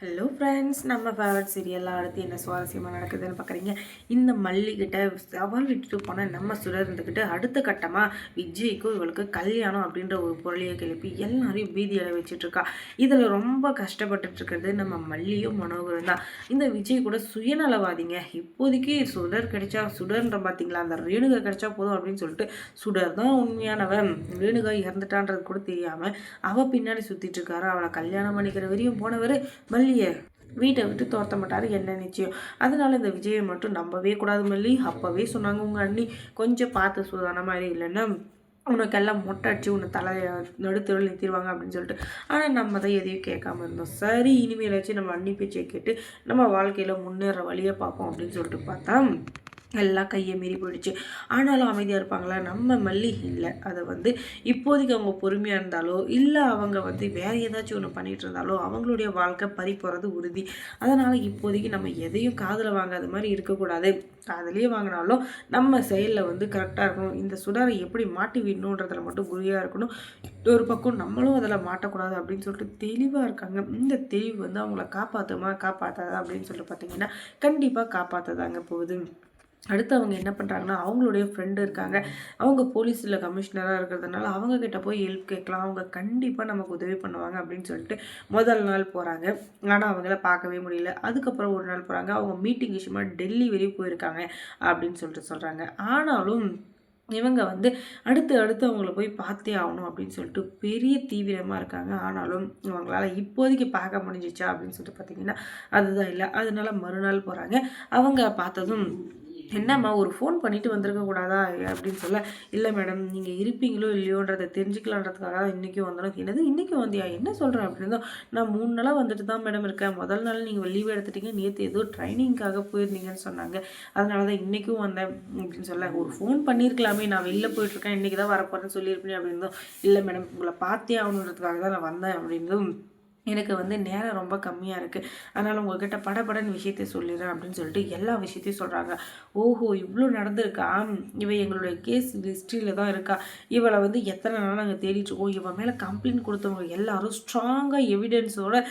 Hello friends, நம்ம favourite சீரியல்லாம் அடுத்து என்ன சுவாரஸ்யமாக நடக்குதுன்னு பார்க்குறீங்க. இந்த மல்லிகிட்ட சவால் விட்டுட்டு போன நம்ம சுடர் இருந்துக்கிட்டு அடுத்த கட்டமாக விஜய்க்கும் இவளுக்கு கல்யாணம் அப்படின்ற ஒரு பொருளையை கிளப்பி எல்லாரையும் பீதியடை வச்சுட்ருக்கா. இதில் ரொம்ப கஷ்டப்பட்டுட்டு இருக்கிறது நம்ம மல்லியும் மனோகரும் தான். இந்த விஜய் கூட சுயநலவாதிங்க. இப்போதைக்கு சுடர் கிடைச்சா, சுடர்ன்ற பார்த்தீங்களா, அந்த ரேணுகா கிடைச்சா போதும் அப்படின்னு சொல்லிட்டு சுடர் தான் உண்மையானவன், ரேணுகா இறந்துட்டான்றது கூட தெரியாமல் அவள் பின்னாடி சுற்றிட்டு இருக்காரு. அவளை கல்யாணம் பண்ணிக்கிற வரையும் போனவர் மல்லியை வீட்டை விட்டு துரத்த மாட்டார், என்ன நிச்சயம். அதனால இந்த விஜயை மட்டும் நம்பவே கூடாது மல்லி. அப்போவே சொன்னாங்க உங்கள் அண்ணி கொஞ்சம் பார்த்து சுதான மாதிரி, இல்லைன்னா உனக்கெல்லாம் மொட்டை அடிச்சு உன்னை தலையை நடுத்தருள் நிறுத்திடுவாங்க அப்படின்னு சொல்லிட்டு. ஆனால் நம்ம தான் எதையும் கேட்காம இருந்தோம். சரி, இனிமேல் வச்சு நம்ம அண்ணி பேச்சை கேட்டு நம்ம வாழ்க்கையில் முன்னேற வழியை பார்ப்போம் அப்படின்னு சொல்லிட்டு பார்த்தா எல்லாம் கையை மீறி போயிடுச்சு. ஆனாலும் அமைதியாக இருப்பாங்களா நம்ம மல்லி? இல்லை. அதை இப்போதைக்கு அவங்க பொறுமையாக இருந்தாலோ, இல்லை அவங்க வேறு ஏதாச்சும் ஒன்று பண்ணிகிட்டு இருந்தாலோ அவங்களுடைய வாழ்க்கை பறி போகிறது உறுதி. அதனால் இப்போதைக்கு நம்ம எதையும் காதில் வாங்காத மாதிரி இருக்கக்கூடாது. காதலையே வாங்கினாலும் நம்ம செயலில் கரெக்டாக இருக்கணும். இந்த சுடரை எப்படி மாட்டி விடணுன்றதுல மட்டும் குறியாக இருக்கணும். ஒரு பக்கம் நம்மளும் அதில் மாட்டக்கூடாது அப்படின்னு சொல்லிட்டு தெளிவாக இருக்காங்க. இந்த தெளிவு அவங்கள காப்பாற்றாதா அப்படின்னு சொல்லிட்டு பார்த்தீங்கன்னா கண்டிப்பாக காப்பாற்றதாங்க போகுது. அடுத்து அவங்க என்ன பண்ணுறாங்கன்னா, அவங்களுடைய ஃப்ரெண்டு இருக்காங்க. அவங்க போலீஸில் கமிஷனராக இருக்கிறதுனால அவங்கக்கிட்ட போய் ஹெல்ப் கேட்கலாம். அவங்க கண்டிப்பாக நமக்கு உதவி பண்ணுவாங்க அப்படின்னு சொல்லிட்டு முதல் நாள் போகிறாங்க. ஆனால் அவங்கள பார்க்கவே முடியல. அதுக்கப்புறம் ஒரு நாள் போகிறாங்க. அவங்க மீட்டிங் விஷயமா டெல்லி வரையும் போயிருக்காங்க அப்படின்னு சொல்கிறாங்க. ஆனாலும் இவங்க அடுத்து அவங்கள போய் பார்த்தே ஆகணும் அப்படின்னு சொல்லிட்டு பெரிய தீவிரமாக இருக்காங்க. ஆனாலும் அவங்களால இப்போதைக்கு பார்க்க முடிஞ்சிச்சா அப்படின்னு சொல்லிட்டு பார்த்தீங்கன்னா அதுதான் இல்லை. அதனால மறுநாள் போகிறாங்க. அவங்க பார்த்ததும் என்னம்மா ஒரு ஃபோன் பண்ணிவிட்டு வந்திருக்க கூடாதா அப்படின்னு சொல்ல, இல்லை மேடம் நீங்கள் இருப்பீங்களோ இல்லையோன்றதை தெரிஞ்சுக்கலான்றதுக்காக தான் இன்றைக்கும் வந்தோம். என்னது இன்றைக்கும் வந்தியா, என்ன சொல்கிறேன் அப்படின்னு. நான் 3 நாளாக வந்துட்டு தான் மேடம் இருக்கேன். முதல் நாள் நீங்கள் லீவ் எடுத்துட்டீங்க, நேற்று ஏதோ ட்ரைனிங்காக போயிருந்தீங்கன்னு சொன்னாங்க, அதனால தான் இன்றைக்கும் வந்தேன் அப்படின்னு சொல்ல, ஒரு ஃபோன் பண்ணியிருக்கலாமே, நான் வெளில போயிட்டுருக்கேன் இன்றைக்கி தான் வரப்போகிறேன்னு சொல்லியிருப்பேன் அப்படின்னும். இல்லை மேடம் உங்களை பார்த்தே ஆகணுன்றதுக்காக தான் நான் வந்தேன் அப்படின்னும். எனக்கு நேரம் ரொம்ப கம்மியாக இருக்குது, அதனால் உங்கள்கிட்ட படபடன்னு விஷயத்தை சொல்லிடுறேன் அப்படின்னு சொல்லிட்டு எல்லா விஷயத்தையும் சொல்கிறாங்க. ஓஹோ, இவ்வளோ நடந்திருக்கா, இவள் எங்களுடைய கேஸ் ஹிஸ்ட்ரியில் தான் இருக்கா, இவளை எத்தனை நாள் நாங்கள் தேடிட்டுருக்கோம், இவன் மேலே கம்ப்ளைண்ட் கொடுத்தவங்க எல்லாரும் ஸ்ட்ராங்காக எவிடன்ஸோடு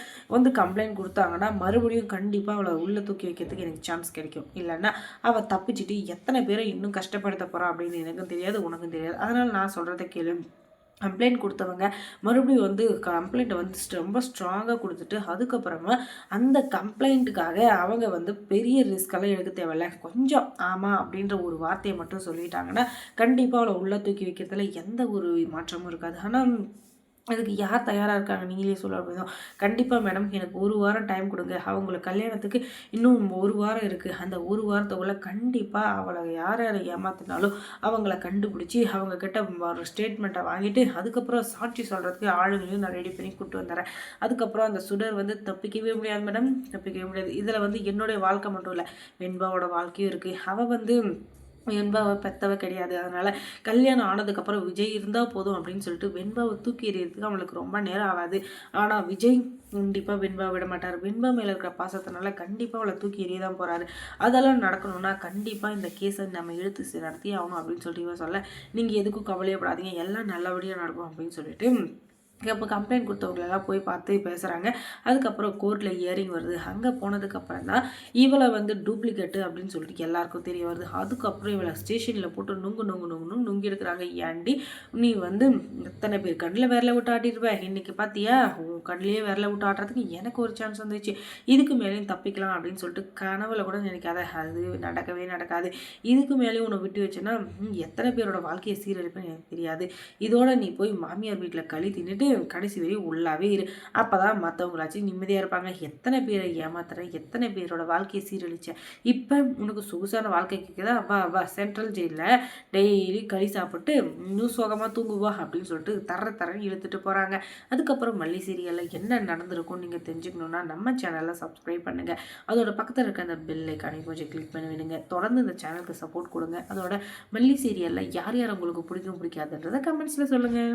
கம்ப்ளைண்ட் கொடுத்தாங்கன்னா மறுபடியும் கண்டிப்பாக அவளை உள்ளே தூக்கி வைக்கிறதுக்கு எனக்கு சான்ஸ் கிடைக்கும். இல்லைன்னா அவள் தப்பிச்சுட்டு எத்தனை பேரை இன்னும் கஷ்டப்படுத்த போகிறா அப்படின்னு எனக்கும் தெரியாது, உனக்கும் தெரியாது. அதனால் நான் சொல்கிறத கேளு. கம்ப்ளைண்ட் கொடுத்தவங்க மறுபடியும் கம்ப்ளைண்ட்டை ரொம்ப ஸ்ட்ராங்காக கொடுத்துட்டு அதுக்கப்புறமா அந்த கம்ப்ளைண்ட்டுக்காக அவங்க பெரிய ரிஸ்கெல்லாம் எடுக்க தேவையில்ல, கொஞ்சம் ஆமாம் அப்படின்ற ஒரு வார்த்தையை மட்டும் சொல்லிட்டாங்கன்னா கண்டிப்பாக அவளை உள்ளே தூக்கி வைக்கிறதுல எந்த ஒரு மாற்றமும் இருக்காது. ஆனால் அதுக்கு யார் தயாராக இருக்காங்க நீங்களே சொல்ல அப்படிதான். கண்டிப்பாக மேடம் எனக்கு 1 வாரம் டைம் கொடுங்க, அவங்களுக்கு கல்யாணத்துக்கு இன்னும் 1 வாரம் இருக்குது. அந்த 1 வாரத்துக்குள்ளே கண்டிப்பாக அவளை யார் யாரை ஏமாத்தினாலும் அவங்கள கண்டுபிடிச்சி அவங்கக்கிட்ட ஒரு ஸ்டேட்மெண்ட்டை வாங்கிட்டு அதுக்கப்புறம் சாட்சி சொல்கிறதுக்கு ஆளுங்களையும் நான் ரெடி பண்ணி கூப்பிட்டு வந்துடுறேன். அதுக்கப்புறம் அந்த சுடர் தப்பிக்கவே முடியாது மேடம், தப்பிக்கவே முடியாது. இதில் என்னுடைய வாழ்க்கை மட்டும் இல்லை, வெண்பாவோட வாழ்க்கையும் இருக்குது. அவள் வெண்பாவை பெற்றவ கிடையாது. அதனால் கல்யாணம் ஆனதுக்கப்புறம் விஜய் இருந்தால் போதும் அப்படின்னு சொல்லிட்டு வெண்பாவை தூக்கி எறியறதுக்கு அவளுக்கு ரொம்ப நேரம் ஆகாது. ஆனால் விஜய் கண்டிப்பாக வெண்பா விட மாட்டார். வெண்பா மேலே இருக்கிற பாசத்தினால கண்டிப்பாக அவளை தூக்கி எறிய தான் போகிறாரு. அதெல்லாம் நடக்கணும்னா கண்டிப்பாக இந்த கேஸை நம்ம இழுத்து நடத்தி ஆகணும் அப்படின்னு சொல்லிட்டு இவன் சொல்ல, நீங்கள் எதுக்கும் கவலையப்படாதீங்க, எல்லாம் நல்லபடியாக நடக்கும் அப்படின்னு சொல்லிட்டு அப்போ கம்ப்ளைண்ட் கொடுத்தவங்களெல்லாம் போய் பார்த்து பேசுகிறாங்க. அதுக்கப்புறம் கோர்ட்டில் ஹியரிங் வருது. அங்கே போனதுக்கப்புறம் தான் இவளை டூப்ளிகேட்டு அப்படின்னு சொல்லிட்டு எல்லாருக்கும் தெரிய வருது. அதுக்கப்புறம் இவளை ஸ்டேஷனில் போட்டு நுங்கி எடுக்கிறாங்க. ஏன்டி நீ எத்தனை பேர் கண்ணில் விரல விட்டு ஆட்டிருப்ப, இன்றைக்கி பார்த்தியா உன் கண்ணிலேயே விரல விட்டு ஆட்டுறதுக்கு எனக்கு ஒரு சான்ஸ் வந்துச்சு, இதுக்கு மேலேயும் தப்பிக்கலாம் அப்படின்னு சொல்லிட்டு கனவுல கூட நினைக்காத, அது நடக்காது. இதுக்கு மேலேயும் உன்னை விட்டு வச்சேன்னா எத்தனை பேரோட வாழ்க்கையை சீரழிப்புன்னு எனக்கு தெரியாது. இதோட நீ போய் மாமியார் வீட்டில் களி தின்னுட்டு கடைசி வரையும் உள்ளாவே இரு, அப்போ தான் மற்றவங்களாச்சும் நிம்மதியாக இருப்பாங்க. எத்தனை பேரை ஏமாத்துறேன், எத்தனை பேரோட வாழ்க்கையை சீரழிச்சேன், இப்போ உனக்கு சொகுசான வாழ்க்கை கேட்குதா, வா சென்ட்ரல் ஜெயிலில் டெய்லி களி சாப்பிட்டு இன்னும் சுகமாக தூங்குவா அப்படின்னு சொல்லிட்டு தரன்னு இழுத்துட்டு போகிறாங்க. அதுக்கப்புறம் மல்லி சீரியலில் என்ன நடந்திருக்கும் நீங்கள் தெரிஞ்சுக்கணுன்னா நம்ம சேனலில் சப்ஸ்கிரைப் பண்ணுங்கள். அதோட பக்கத்தில் இருக்க அந்த பெல் ஐக்கானை கொஞ்சம் கிளிக் பண்ணி விடுங்க. தொடர்ந்து இந்த சேனலுக்கு சப்போர்ட் கொடுங்க. அதோட மல்லி சீரியலில் யார் உங்களுக்கு பிடிக்கும் பிடிக்காதுன்றதை கமெண்ட்ஸில் சொல்லுங்கள்.